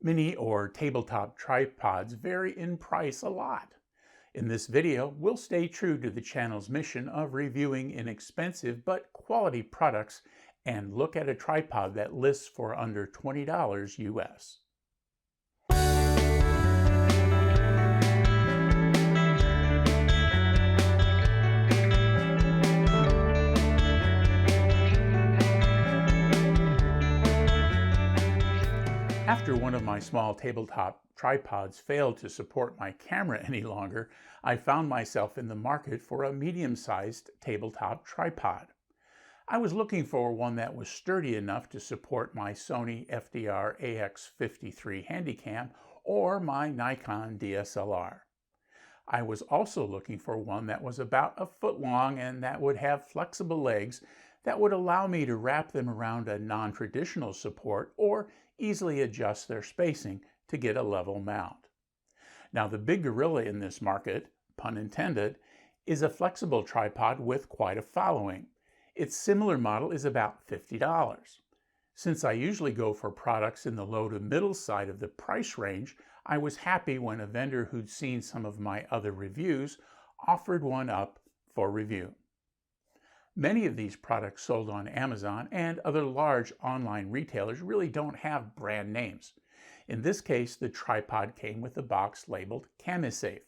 Mini or tabletop tripods vary in price a lot. In this video, we'll stay true to the channel's mission of reviewing inexpensive but quality products and look at a tripod that lists for under $20 US. After one of my small tabletop tripods failed to support my camera any longer, I found myself in the market for a medium-sized tabletop tripod. I was looking for one that was sturdy enough to support my Sony FDR AX53 Handycam or my Nikon DSLR. I was also looking for one that was about a foot long and that would have flexible legs that would allow me to wrap them around a non-traditional support or easily adjust their spacing to get a level mount. Now, the big gorilla in this market, pun intended, is a flexible tripod with quite a following. Its similar model is about $50. Since I usually go for products in the low to middle side of the price range, I was happy when a vendor who'd seen some of my other reviews offered one up for review. Many of these products sold on Amazon and other large online retailers really don't have brand names. In this case, the tripod came with a box labeled CamiSafe.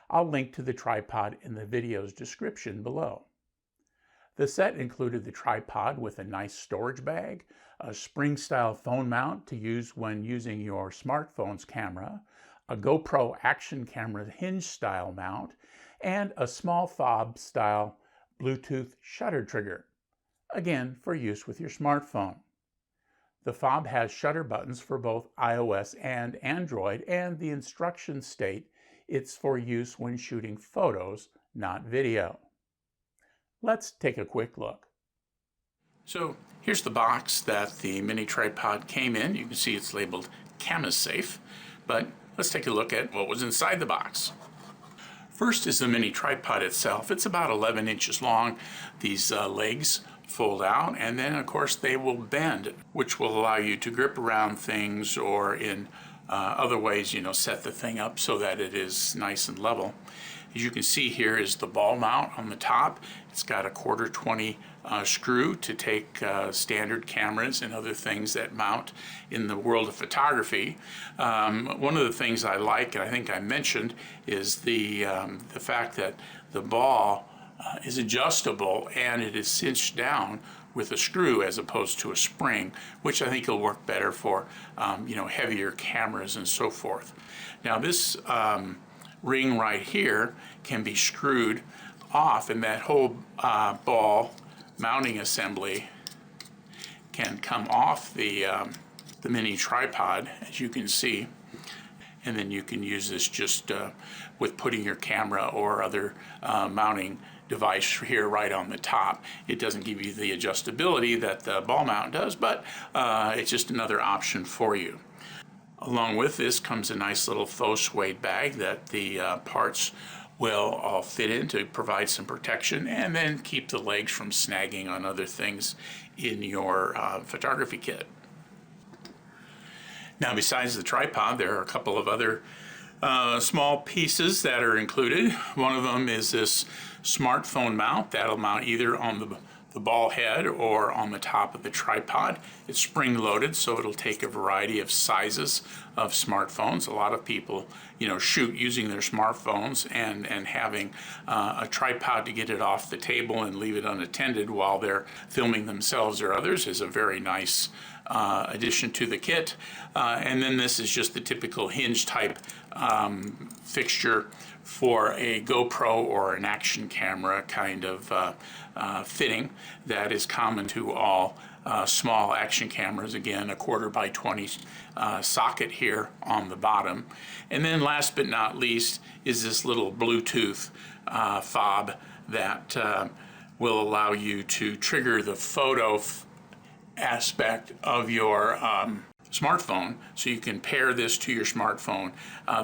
I'll link to the tripod in the video's description below. The set included the tripod with a nice storage bag, a spring-style phone mount to use when using your smartphone's camera, a GoPro action camera hinge-style mount, and a small fob-style Bluetooth shutter trigger, again for use with your smartphone. The fob has shutter buttons for both iOS and Android, and the instructions state it's for use when shooting photos, not video. Let's take a quick look. So here's the box that the mini tripod came in. You can see it's labeled CamiSafe, but let's take a look at what was inside the box. First is the mini tripod itself. It's about 11 inches long. These legs fold out, and then of course they will bend, which will allow you to grip around things or in other ways, set the thing up so that it is nice and level. As you can see, here is the ball mount on the top. It's got a 1/4-20 screw to take standard cameras and other things that mount in the world of photography. One of the things I like, and I think I mentioned, is the fact that the ball is adjustable and it is cinched down with a screw as opposed to a spring, which I think will work better for heavier cameras and so forth. Now this ring right here can be screwed off, and that whole ball mounting assembly can come off the mini tripod, as you can see, and then you can use this just with putting your camera or other mounting device here right on the top. It doesn't give you the adjustability that the ball mount does, but it's just another option for you. Along with this comes a nice little faux suede bag that the parts will all fit in to provide some protection and then keep the legs from snagging on other things in your photography kit. Now, besides the tripod, there are a couple of other small pieces that are included. One of them is this smartphone mount that'll mount either on the ball head or on the top of the tripod. It's spring loaded, so it'll take a variety of sizes of smartphones. A lot of people shoot using their smartphones, and having a tripod to get it off the table and leave it unattended while they're filming themselves or others is a very nice addition to the kit. And then this is just the typical hinge type fixture for a GoPro or an action camera kind of fitting that is common to all small action cameras. Again, a 1/4-by-20 socket here on the bottom. And then last but not least is this little Bluetooth fob that will allow you to trigger the photo aspect of your smartphone, so you can pair this to your smartphone.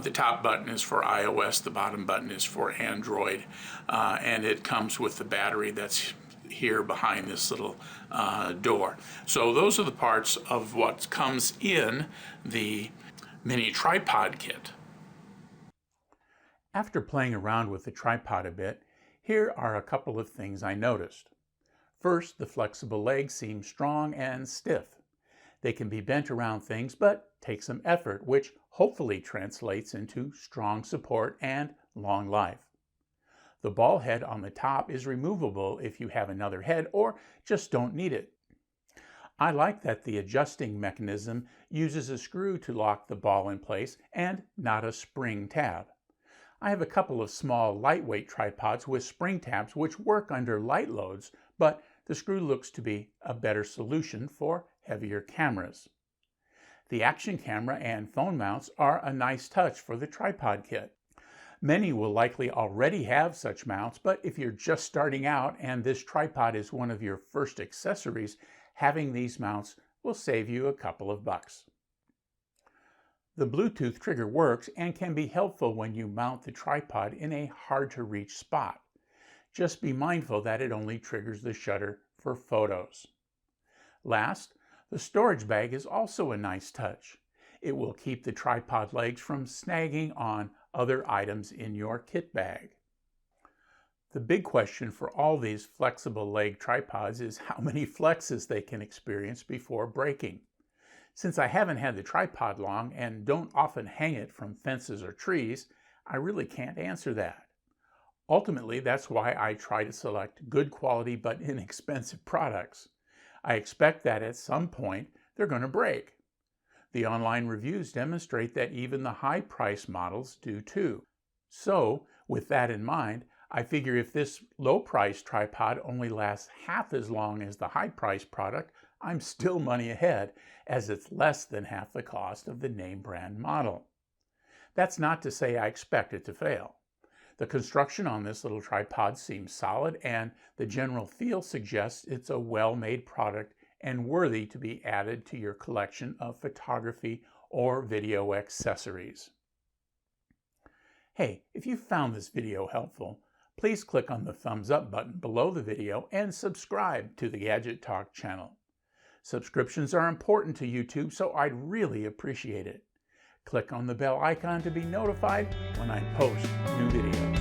The top button is for iOS, the bottom button is for Android, and it comes with the battery that's here behind this little door. So those are the parts of what comes in the Mini Tripod Kit. After playing around with the tripod a bit, here are a couple of things I noticed. First, the flexible legs seem strong and stiff. They can be bent around things, but take some effort, which hopefully translates into strong support and long life. The ball head on the top is removable if you have another head or just don't need it. I like that the adjusting mechanism uses a screw to lock the ball in place and not a spring tab. I have a couple of small lightweight tripods with spring tabs which work under light loads, but the screw looks to be a better solution for heavier cameras. The action camera and phone mounts are a nice touch for the tripod kit. Many will likely already have such mounts, but if you're just starting out and this tripod is one of your first accessories, having these mounts will save you a couple of bucks. The Bluetooth trigger works and can be helpful when you mount the tripod in a hard-to-reach spot. Just be mindful that it only triggers the shutter for photos. Last, the storage bag is also a nice touch. It will keep the tripod legs from snagging on other items in your kit bag. The big question for all these flexible leg tripods is how many flexes they can experience before breaking. Since I haven't had the tripod long and don't often hang it from fences or trees, I really can't answer that. Ultimately, that's why I try to select good quality but inexpensive products. I expect that at some point they're going to break. The online reviews demonstrate that even the high-price models do too. So, with that in mind, I figure if this low-price tripod only lasts half as long as the high-price product, I'm still money ahead, as it's less than half the cost of the name brand model. That's not to say I expect it to fail. The construction on this little tripod seems solid, and the general feel suggests it's a well-made product and worthy to be added to your collection of photography or video accessories. Hey, if you found this video helpful, please click on the thumbs up button below the video and subscribe to the Gadget Talk channel. Subscriptions are important to YouTube, so I'd really appreciate it. Click on the bell icon to be notified when I post new videos.